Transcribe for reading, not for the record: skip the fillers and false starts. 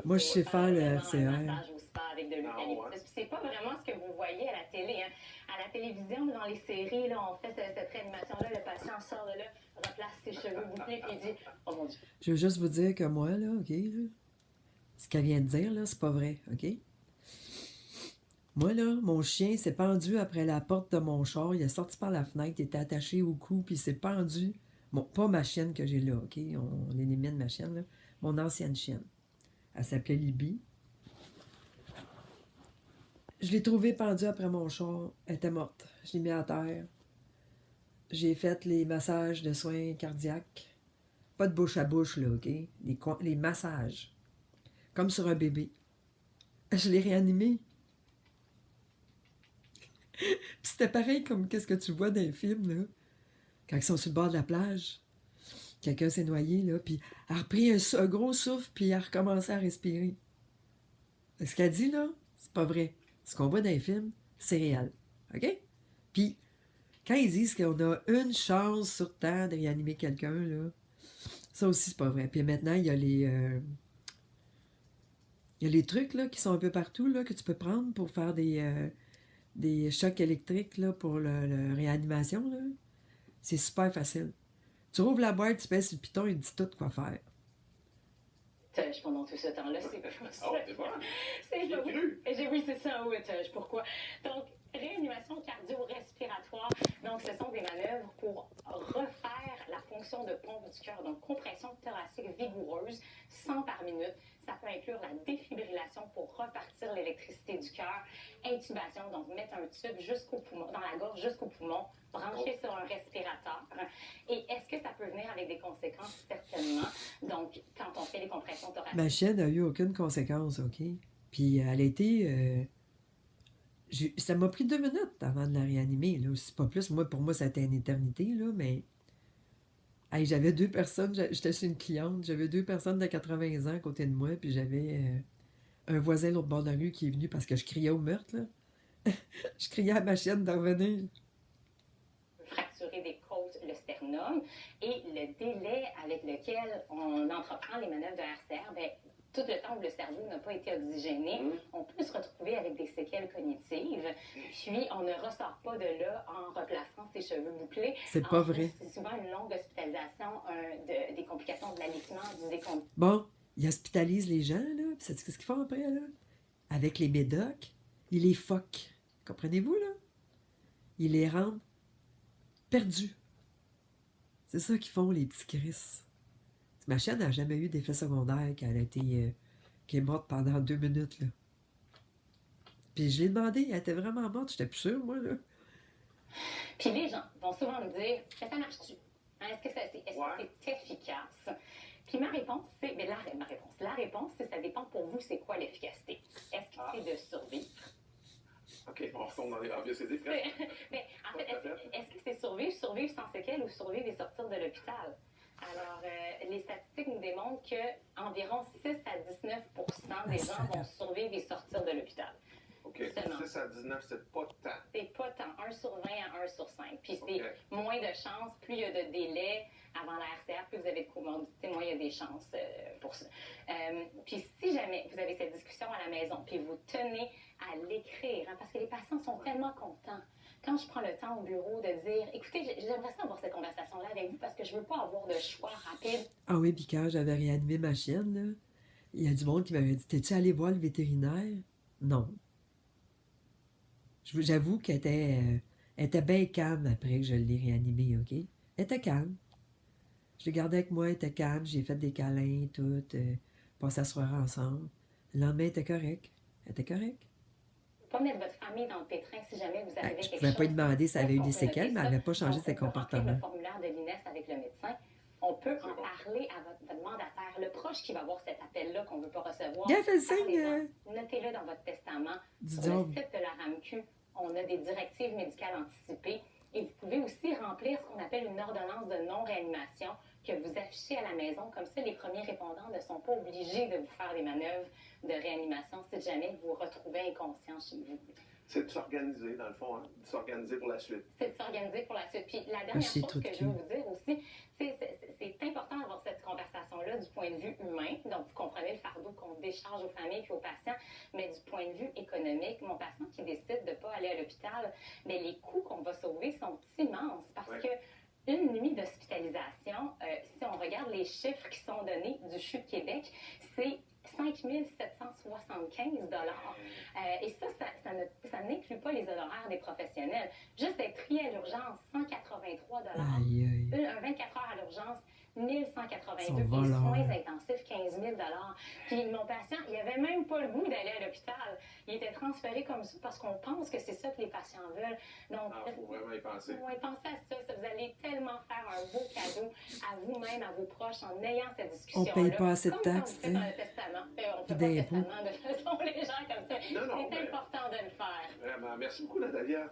Moi, je sais faire le vraiment un RCR. massage au spa avec de Ah l'eucalyptus. ouais? Puis c'est pas vraiment ce que vous voyez à la télé. Hein. À la télévision, dans les séries, là, on fait cette réanimation-là, le patient sort de là, replace ses cheveux bouclés, puis il dit « Oh mon Dieu! » Je veux juste vous dire que moi, là, OK, là, ce qu'elle vient de dire, là, c'est pas vrai, OK? Moi, là, mon chien s'est pendu après la porte de mon char. Il est sorti par la fenêtre, il était attaché au cou, puis il s'est pendu. Bon, pas ma chienne que j'ai là, OK? On élimine ma chienne, là. Mon ancienne chienne. Elle s'appelait Libby. Je l'ai trouvée pendue après mon char. Elle était morte. Je l'ai mis à terre. J'ai fait les massages de soins cardiaques. Pas de bouche à bouche, là, OK? Les massages. Comme sur un bébé. Je l'ai réanimé. Puis c'était pareil comme qu'est-ce que tu vois dans les films, là. Quand ils sont sur le bord de la plage. Quelqu'un s'est noyé, là, puis elle a repris un gros souffle, puis elle a recommencé à respirer. Ce qu'elle dit, là, c'est pas vrai. Ce qu'on voit dans les films, c'est réel. OK? Puis, quand ils disent qu'on a une chance sur Terre de réanimer quelqu'un, là, ça aussi, c'est pas vrai. Puis maintenant, il y a les trucs, là, qui sont un peu partout, là, que tu peux prendre pour faire des chocs électriques, là, pour la réanimation, là. C'est super facile. Tu rouvres la boîte, tu pèses sur le piton, il te dit tout quoi faire. Pendant tout ce temps-là, c'est pas Oh, c'est bon. J'ai pas cru. Oui, c'est ça, oui, pourquoi? Donc, réanimation cardio-respiratoire. Donc, ce sont des manœuvres pour refaire la fonction de pompe du cœur. Donc, compression thoracique vigoureuse, 100 par minute. Ça peut inclure la défibrillation pour repartir l'électricité du cœur. Intubation, donc mettre un tube jusqu'au poumon, dans la gorge jusqu'au poumon, branché sur un respirateur. Et est-ce que ça peut venir avec des conséquences? Certainement. Donc, quand on fait les compressions thoraciques... Ma chienne n'a eu aucune conséquence, OK? Puis elle a été... ça m'a pris 2 minutes avant de la réanimer, là. C'est pas plus. Moi, pour moi, ça a été une éternité, là, mais... Hey, j'avais 2 personnes, j'étais chez une cliente, j'avais 2 personnes de 80 ans à côté de moi, puis j'avais un voisin de l'autre bord de la rue qui est venu parce que je criais au meurtre, là. Je criais à ma chienne de revenir. Fracturer des côtes, le sternum, et le délai avec lequel on entreprend les manœuvres de RCR, bien, tout le temps où le cerveau n'a pas été oxygéné, on peut se retrouver avec des séquelles cognitives, puis on ne ressort pas de là en replaçant ses cheveux bouclés. C'est pas vrai. C'est souvent une longue hospitalisation, des complications de l'alitement, du décompte. Bon, ils hospitalisent les gens, là, puis c'est ce qu'ils font après, là? Avec les médocs, ils les foquent. Comprenez-vous, là? Ils les rendent perdus. C'est ça qu'ils font, les petits Chris. Ma chienne n'a jamais eu d'effet secondaire qu'elle a été... qui est morte pendant 2 minutes, là. Puis je l'ai demandé, elle était vraiment morte, j'étais plus sûre, moi, là. Puis les gens vont souvent me dire, mais ça marche-tu? Hein, est-ce que c'est efficace? Puis ma réponse, c'est, mais la réponse, c'est ça dépend pour vous, c'est quoi l'efficacité? Est-ce que c'est de survivre? OK, on retourne dans les ABCD. Mais en fait, est-ce que c'est survivre sans séquelles ou survivre et sortir de l'hôpital? Alors, les statistiques nous démontrent qu'environ 6 à 19% des gens vont survivre et sortir de l'hôpital. OK, 6 à 19, c'est pas tant. C'est pas tant, 1 sur 20 à 1 sur 5. Puis c'est moins de chances, plus il y a de délai avant la RCR, plus vous avez de comorbidité, moins il y a des chances pour ça. Puis si jamais vous avez cette discussion à la maison, puis vous tenez à l'écrire, hein, parce que les patients sont tellement contents. Quand je prends le temps au bureau de dire, écoutez, j'aimerais ça avoir cette conversation-là avec vous parce que je veux pas avoir de choix rapide. Ah oui, puis quand j'avais réanimé ma chienne, là, il y a du monde qui m'avait dit, t'es-tu allé voir le vétérinaire? Non. J'avoue qu'elle était bien calme après que je l'ai réanimée, OK? Elle était calme. Je l'ai gardée avec moi, elle était calme, j'ai fait des câlins, tout, passé la soirée ensemble. Le lendemain, elle était correcte. Elle était correcte. Pas mettre votre famille dans le pétrin si jamais vous avez quelque chose. Je ne pouvais pas lui demander si elle avait eu des séquelles, mais elle n'avait pas changé ses comportements. Le formulaire de l'INES avec le médecin, on peut en parler à votre mandataire, le proche qui va avoir cet appel-là qu'on ne veut pas recevoir. Bien fait le signe. Notez-le dans votre testament. Sur Disons. le site de la RAMQ, on a des directives médicales anticipées. Et vous pouvez aussi remplir ce qu'on appelle une ordonnance de non-réanimation que vous affichez à la maison. Comme ça, les premiers répondants ne sont pas obligés de vous faire des manœuvres de réanimation si jamais vous vous retrouvez inconscient chez vous. C'est de s'organiser, dans le fond, hein? De s'organiser pour la suite. C'est de s'organiser pour la suite. Puis la dernière chose que je veux vous dire aussi, c'est important d'avoir cette conversation situation-là du point de vue humain. Donc, vous comprenez le fardeau qu'on décharge aux familles et aux patients, mais du point de vue économique, mon patient qui décide de ne pas aller à l'hôpital, mais les coûts qu'on va sauver sont immenses parce que une nuit d'hospitalisation, si on regarde les chiffres qui sont donnés du CHU de Québec, c'est 5 775 et ça n'inclut pas les honoraires des professionnels. Juste d'être pris à l'urgence, 183 Aïe, aïe. Un 24 heures à l'urgence, 1182 Son et voleur. soins intensifs, 15 000 Puis mon patient, il n'avait même pas le goût d'aller à l'hôpital. Il était transféré comme ça parce qu'on pense que c'est ça que les patients veulent. Donc, Il faut vraiment y penser. oui, pensez à ça. Vous allez tellement faire un beau cadeau à vous-même, à vos proches, en ayant cette On discussion-là. paye pas assez de Comme quand taxes, vous faites un testament. On fait Puis pas de d'impôts. testament de façon les gens comme ça. Non, C'est mais- important de le faire. Vraiment. Merci beaucoup, Natalia.